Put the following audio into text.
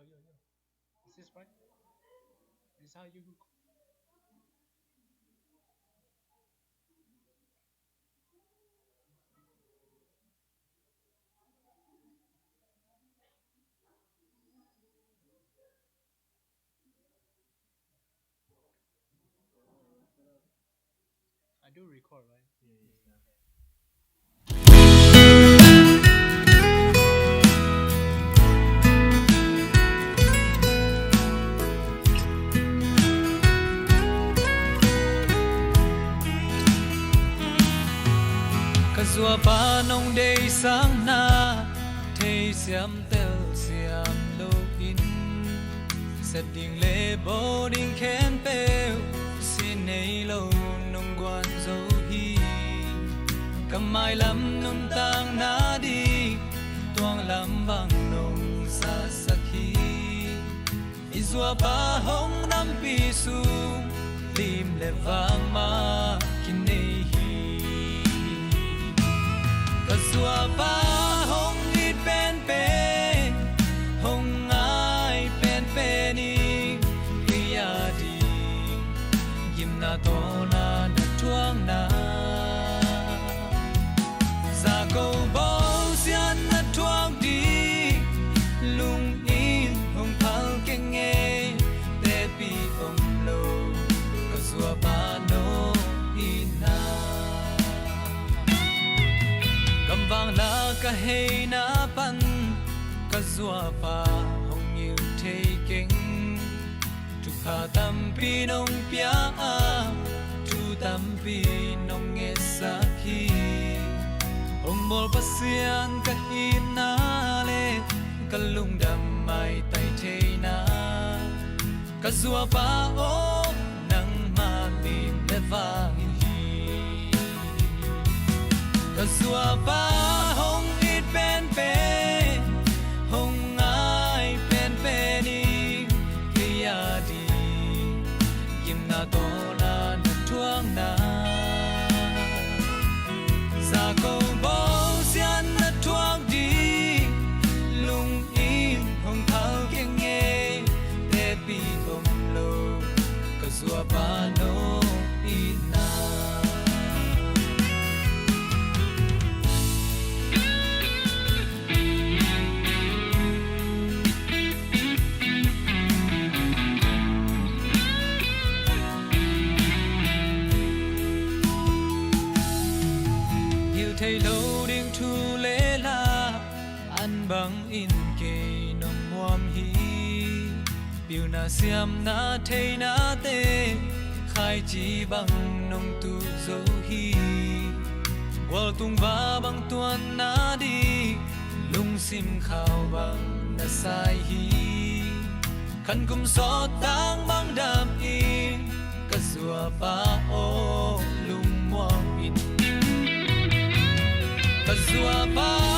Is this right? Is how you? I do record, right? Kazua pa nong day sang na thay siam tel siam lo in set ding le bo ding khen pe xin nei lo nong quan zo hi cầm mai lam nong tang na đi tuang lam bang nong sa sakhi izua pa hong nam pi su lim le vang ma kin nei Kazua pa hong ít pen pen hong ai pen peni kia đi yim na to na chuang na za câu bao xian na chuang đi lung in hong phal keng nghe te pi om lo Kazua pa no ina vang na ka hey na pan Kazua pa hong như thế kinh tu pa tam pi nong pia a tu tam pi nong nghe sa khi hong bol pa sian ka ina le ka lung dam mai tai thế na Kazua pa o nang ma lim le va Kazua pa hong ít pen pen hong ai pen peni kia đi yim na to na chuang na za câu bao xian na chuang đi lung in hong thao keng nghe te pi om lo Kazua pa no ina thầy lâu điên thu lễ la ăn bằng in kề nong muam hi biểu na xiam na thầy na te khai chi bằng nong tu dấu hi wal tung va bằng tuan na đi lung sim khao bằng na sai hi khăn kum so tang bằng đam in Kazua pa o lung muam in Kazua pa